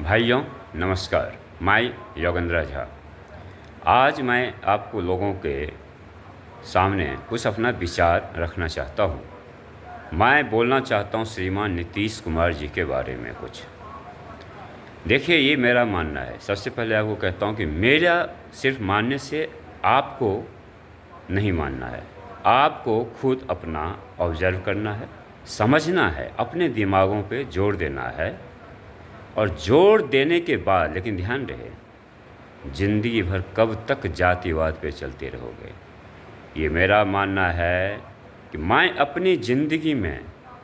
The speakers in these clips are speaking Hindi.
भाइयों नमस्कार। मैं योगेंद्र झा। आज मैं आपको लोगों के सामने कुछ अपना विचार रखना चाहता हूँ। मैं बोलना चाहता हूँ श्रीमान नीतीश कुमार जी के बारे में कुछ। देखिए, ये मेरा मानना है। सबसे पहले आपको कहता हूँ कि मेरा सिर्फ मानने से आपको नहीं मानना है। आपको खुद अपना ऑब्जर्व करना है, समझना है, अपने दिमागों पे जोर देना है। और जोर देने के बाद, लेकिन ध्यान रहे, ज़िंदगी भर कब तक जातिवाद पे चलते रहोगे। ये मेरा मानना है कि मैं अपनी ज़िंदगी में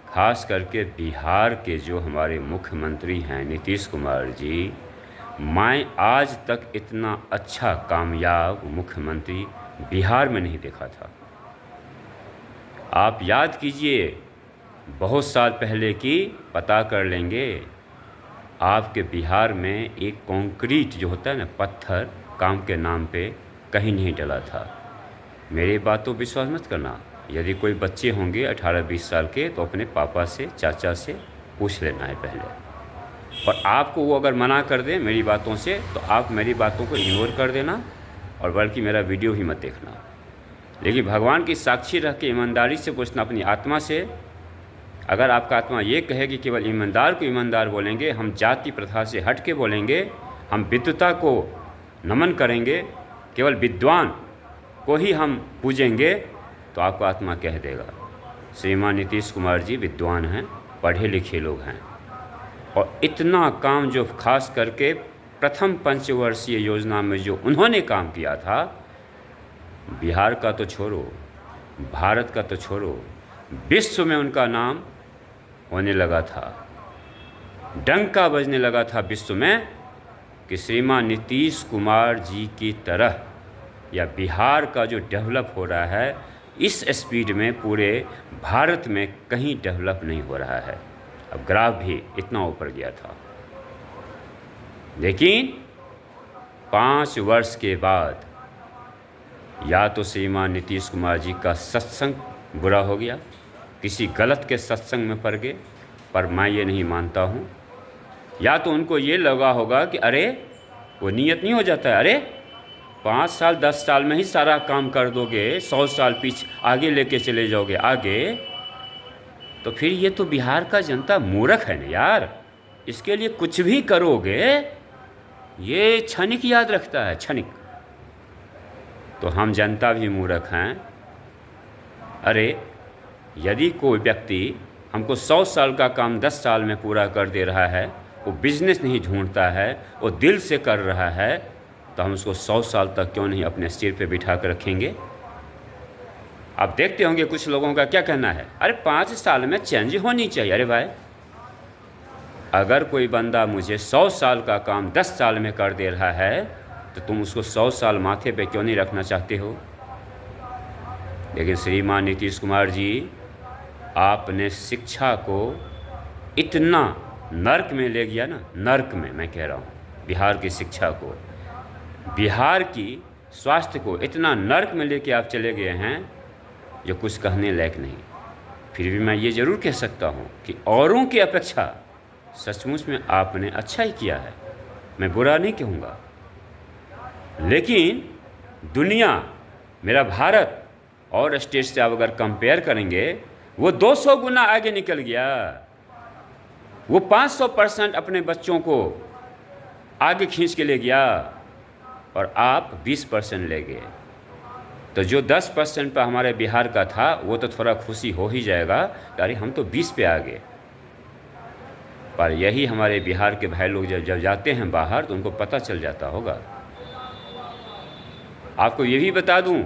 खास करके बिहार के जो हमारे मुख्यमंत्री हैं नीतीश कुमार जी, मैं आज तक इतना अच्छा कामयाब मुख्यमंत्री बिहार में नहीं देखा था। आप याद कीजिए, बहुत साल पहले की पता कर लेंगे, आपके बिहार में एक कंक्रीट जो होता है ना, पत्थर, काम के नाम पे कहीं नहीं डला था। मेरी बात तो विश्वास मत करना। यदि कोई बच्चे होंगे 18-20 साल के तो अपने पापा से, चाचा से पूछ लेना है पहले। और आपको वो अगर मना कर दें मेरी बातों से तो आप मेरी बातों को इग्नोर कर देना और बल्कि मेरा वीडियो ही मत देखना। लेकिन भगवान की साक्षी रख के ईमानदारी से पूछना अपनी आत्मा से। अगर आपका आत्मा ये कहे कि केवल ईमानदार को ईमानदार बोलेंगे, हम जाति प्रथा से हट के बोलेंगे, हम विद्वता को नमन करेंगे, केवल विद्वान को ही हम पूजेंगे, तो आपका आत्मा कह देगा श्रीमान नीतीश कुमार जी विद्वान हैं, पढ़े लिखे लोग हैं। और इतना काम जो खास करके प्रथम पंचवर्षीय योजना में जो उन्होंने काम किया था, बिहार का तो छोड़ो, भारत का तो छोड़ो, विश्व में उनका नाम होने लगा था। डंका बजने लगा था विश्व में कि श्रीमान नीतीश कुमार जी की तरह या बिहार का जो डेवलप हो रहा है, इस स्पीड में पूरे भारत में कहीं डेवलप नहीं हो रहा है। अब ग्राफ भी इतना ऊपर गया था। लेकिन 5 वर्ष के बाद या तो श्रीमान नीतीश कुमार जी का सत्संग बुरा हो गया, किसी गलत के सत्संग में पड़ गए, पर मैं ये नहीं मानता हूँ। या तो उनको ये लगा होगा कि अरे वो नियत नहीं हो जाता है, अरे 5 साल 10 साल में ही सारा काम कर दोगे, 100 साल पीछे आगे लेके चले जाओगे आगे, तो फिर ये तो बिहार का जनता मूर्ख है ना यार। इसके लिए कुछ भी करोगे ये क्षणिक याद रखता है, क्षणिक। तो हम जनता भी मूर्ख हैं। अरे यदि कोई व्यक्ति हमको 100 साल का काम 10 साल में पूरा कर दे रहा है, वो बिजनेस नहीं ढूंढता है, वो दिल से कर रहा है, तो हम उसको 100 साल तक क्यों नहीं अपने सिर पे बिठा कर रखेंगे। आप देखते होंगे कुछ लोगों का क्या कहना है, अरे 5 साल में चेंज होनी चाहिए। अरे भाई, अगर कोई बंदा मुझे 100 साल का काम 10 साल में कर दे रहा है, तो तुम उसको 100 साल माथे पे क्यों नहीं रखना चाहते हो। लेकिन श्रीमान नीतीश कुमार जी, आपने शिक्षा को इतना नर्क में ले गया ना, नर्क में मैं कह रहा हूँ, बिहार की शिक्षा को, बिहार की स्वास्थ्य को इतना नर्क में लेके आप चले गए हैं जो कुछ कहने लायक नहीं। फिर भी मैं ये ज़रूर कह सकता हूँ कि औरों की अपेक्षा सचमुच में आपने अच्छा ही किया है, मैं बुरा नहीं कहूँगा। लेकिन दुनिया, मेरा भारत और स्टेट से आप अगर कंपेयर करेंगे, वो 200 गुना आगे निकल गया। वो 500% अपने बच्चों को आगे खींच के ले गया और आप 20% ले गए। तो जो 10% पर हमारे बिहार का था, वो तो थोड़ा खुशी हो ही जाएगा कि अरे हम तो 20 पे आ गए। पर यही हमारे बिहार के भाई लोग जब जाते हैं बाहर तो उनको पता चल जाता होगा। आपको ये भी बता दूं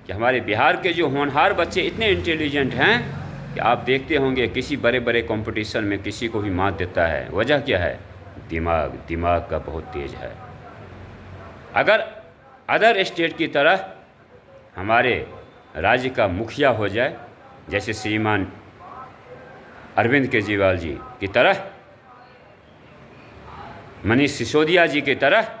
कि हमारे बिहार के जो होनहार बच्चे इतने इंटेलिजेंट हैं कि आप देखते होंगे किसी बड़े बड़े कंपटीशन में किसी को भी मात देता है। वजह क्या है? दिमाग का बहुत तेज है। अगर अदर स्टेट की तरह हमारे राज्य का मुखिया हो जाए, जैसे श्रीमान अरविंद केजरीवाल जी की तरह, मनीष सिसोदिया जी की तरह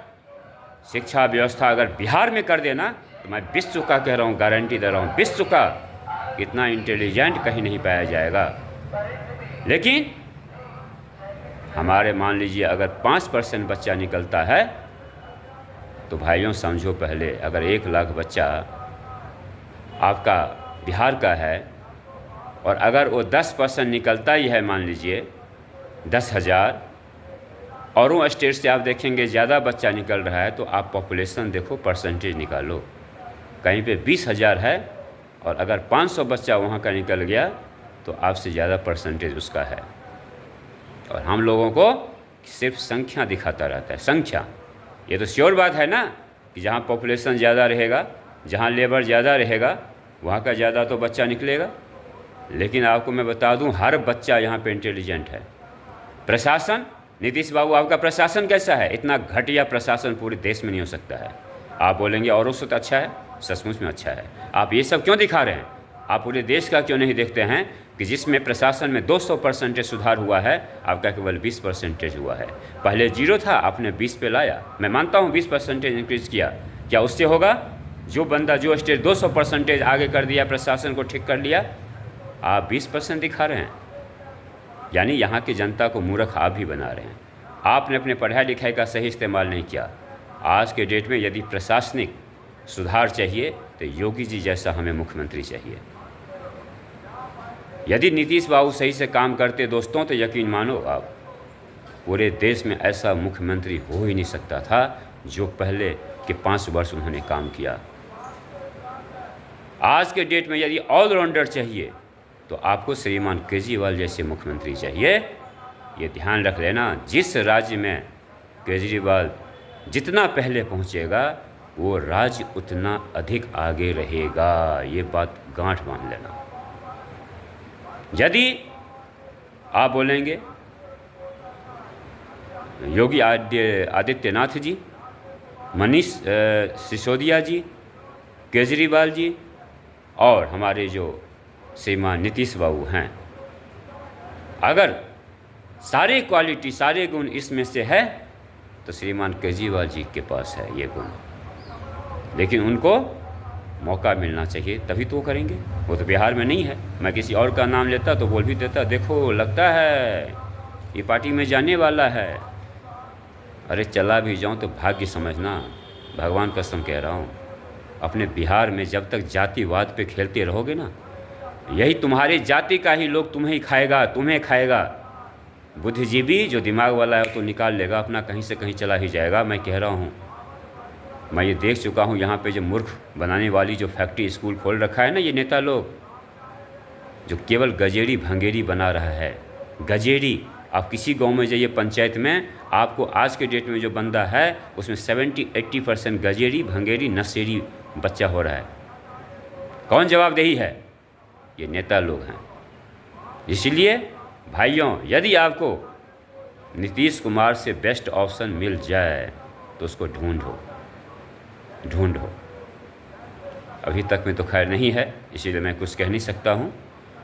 शिक्षा व्यवस्था अगर बिहार में कर देना, तो मैं विश्व का कह रहा हूँ, गारंटी दे रहा हूँ, विश्व का इतना इंटेलिजेंट कहीं नहीं पाया जाएगा। लेकिन हमारे मान लीजिए अगर 5% बच्चा निकलता है तो भाइयों समझो, पहले अगर 1 लाख बच्चा आपका बिहार का है और अगर वो 10% निकलता ही है, मान लीजिए 10,000, औरों स्टेट से आप देखेंगे ज़्यादा बच्चा निकल रहा है, तो आप पॉपुलेशन देखो, परसेंटेज निकालो, कहीं पे 20,000 है और अगर 500 बच्चा वहाँ का निकल गया तो आपसे ज़्यादा परसेंटेज उसका है। और हम लोगों को सिर्फ संख्या दिखाता रहता है, संख्या। ये तो श्योर बात है ना कि जहाँ पॉपुलेशन ज़्यादा रहेगा, जहाँ लेबर ज़्यादा रहेगा, वहाँ का ज़्यादा तो बच्चा निकलेगा। लेकिन आपको मैं बता दूँ, हर बच्चा यहाँ पे इंटेलिजेंट है। प्रशासन, नीतीश बाबू आपका प्रशासन कैसा है? इतना घटिया प्रशासन पूरे देश में नहीं हो सकता है। आप बोलेंगे औरों से तो अच्छा है, सचमुच में अच्छा है। आप ये सब क्यों दिखा रहे हैं? आप पूरे देश का क्यों नहीं देखते हैं कि जिसमें प्रशासन में 200% सुधार हुआ है, आपका केवल 20% हुआ है। पहले 0 था, आपने 20 पे लाया। मैं मानता हूँ 20% इंक्रीज किया, क्या उससे होगा? जो बंदा, जो स्टेट 200% आगे कर दिया, प्रशासन को ठीक कर लिया, आप 20% दिखा रहे हैं। यानी यहाँ की जनता को मूर्ख आप भी बना रहे हैं। आपने अपने पढ़ाई लिखाई का सही इस्तेमाल नहीं किया। आज के डेट में यदि प्रशासनिक सुधार चाहिए तो योगी जी जैसा हमें मुख्यमंत्री चाहिए। यदि नीतीश बाबू सही से काम करते दोस्तों, तो यकीन मानो आप, पूरे देश में ऐसा मुख्यमंत्री हो ही नहीं सकता था जो पहले के 5 वर्ष उन्होंने काम किया। आज के डेट में यदि ऑलराउंडर चाहिए तो आपको श्रीमान केजरीवाल जैसे मुख्यमंत्री चाहिए। ये ध्यान रख लेना, जिस राज्य में केजरीवाल जितना पहले पहुंचेगा, वो राज्य उतना अधिक आगे रहेगा। ये बात गांठ बांध लेना। यदि आप बोलेंगे योगी आदित्यनाथ जी, मनीष सिसोदिया जी, केजरीवाल जी और हमारे जो श्रीमान नीतीश बाबू हैं, अगर सारे क्वालिटी, सारे गुण इसमें से है तो श्रीमान केजरीवाल जी के पास है ये गुण। लेकिन उनको मौका मिलना चाहिए, तभी तो वो करेंगे। वो तो बिहार में नहीं है। मैं किसी और का नाम लेता तो बोल भी देता, देखो लगता है ये पार्टी में जाने वाला है। अरे चला भी जाऊं तो भाग्य समझना, भगवान कसम कह रहा हूँ। अपने बिहार में जब तक जातिवाद पे खेलते रहोगे ना, यही तुम्हारी जाति का ही लोग तुम्हें खाएगा, तुम्हें खाएगा। बुद्धिजीवी जो दिमाग वाला है तो निकाल लेगा अपना, कहीं से कहीं चला ही जाएगा। मैं कह रहा हूँ, मैं ये देख चुका हूँ। यहाँ पे जो मूर्ख बनाने वाली जो फैक्ट्री स्कूल खोल रखा है ना, ये नेता लोग, जो केवल गजेड़ी भंगेरी बना रहा है। गजेड़ी, आप किसी गांव में जाइए पंचायत में, आपको आज के डेट में जो बंदा है उसमें 70-80% गजेड़ी भंगेरी नशेड़ी बच्चा हो रहा है। कौन जवाबदेही है? ये नेता लोग हैं। इसलिए भाइयों, यदि आपको नीतीश कुमार से बेस्ट ऑप्शन मिल जाए तो उसको ढूंढो। अभी तक में तो खैर नहीं है, इसीलिए मैं कुछ कह नहीं सकता हूँ,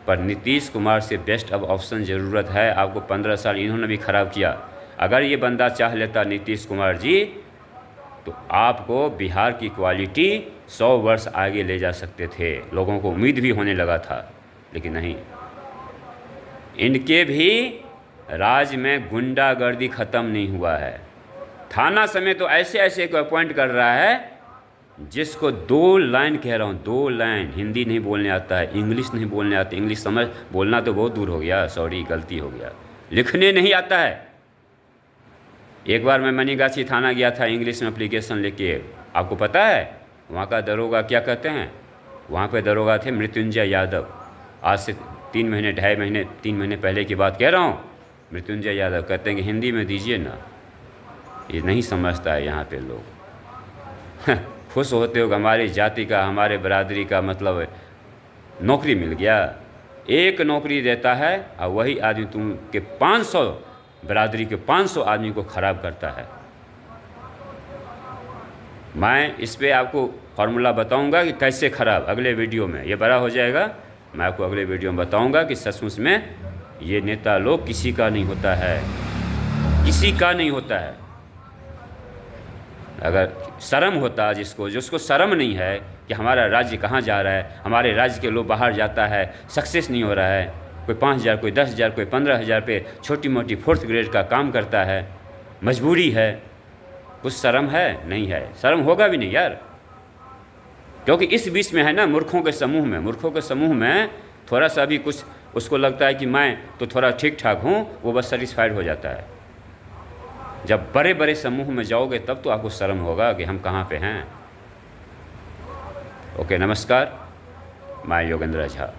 पर नीतीश कुमार से बेस्ट अब ऑप्शन ज़रूरत है आपको। 15 साल इन्होंने भी ख़राब किया। अगर ये बंदा चाह लेता नीतीश कुमार जी, तो आपको बिहार की क्वालिटी 100 वर्ष आगे ले जा सकते थे। लोगों को उम्मीद भी होने लगा था, लेकिन नहीं। इनके भी राज में गुंडागर्दी ख़त्म नहीं हुआ है। थाना समेत तो ऐसे ऐसे को अपॉइंट कर रहा है जिसको 2 लाइन, कह रहा हूँ 2 लाइन हिंदी नहीं बोलने आता है, इंग्लिश नहीं बोलने आता। इंग्लिश समझ, बोलना तो बहुत दूर हो गया, सॉरी गलती हो गया, लिखने नहीं आता है। एक बार मैं मनीगाछी थाना गया था इंग्लिश में एप्लीकेशन लेके। आपको पता है वहाँ का दरोगा क्या कहते हैं? वहाँ पे दरोगा थे मृत्युंजय यादव। आज से 3 महीने 2.5 महीने 3 महीने पहले की बात कह रहा हूँ। मृत्युंजय यादव कहते हैं कि हिंदी में दीजिए ना। ये नहीं समझता है यहाँ पे लोग। खुश होते हो हमारी जाति का, हमारे बरादरी का मतलब नौकरी मिल गया। एक नौकरी देता है और वही आदमी तुम के 500 बरादरी के 500 आदमी को ख़राब करता है। मैं इस पे आपको फार्मूला बताऊंगा कि कैसे ख़राब, अगले वीडियो में ये बड़ा हो जाएगा। मैं आपको अगले वीडियो में बताऊंगा कि सचमुच में ये नेता लोग किसी का नहीं होता है, किसी का नहीं होता है। अगर शर्म होता जिसको शर्म नहीं है कि हमारा राज्य कहाँ जा रहा है, हमारे राज्य के लोग बाहर जाता है, सक्सेस नहीं हो रहा है, कोई 5,000, कोई 10,000, कोई 15,000 पे छोटी मोटी 4th ग्रेड का काम करता है, मजबूरी है। कुछ शर्म है? नहीं है, शर्म होगा भी नहीं यार, क्योंकि इस बीच में है ना मूर्खों के समूह में थोड़ा सा भी कुछ उसको लगता है कि मैं तो थोड़ा ठीक ठाक हूँ, वो बस सेटिस्फाइड हो जाता है। जब बड़े बड़े समूह में जाओगे तब तो आपको शर्म होगा कि हम कहाँ पे हैं। ओके, नमस्कार, मैं योगेंद्र झा।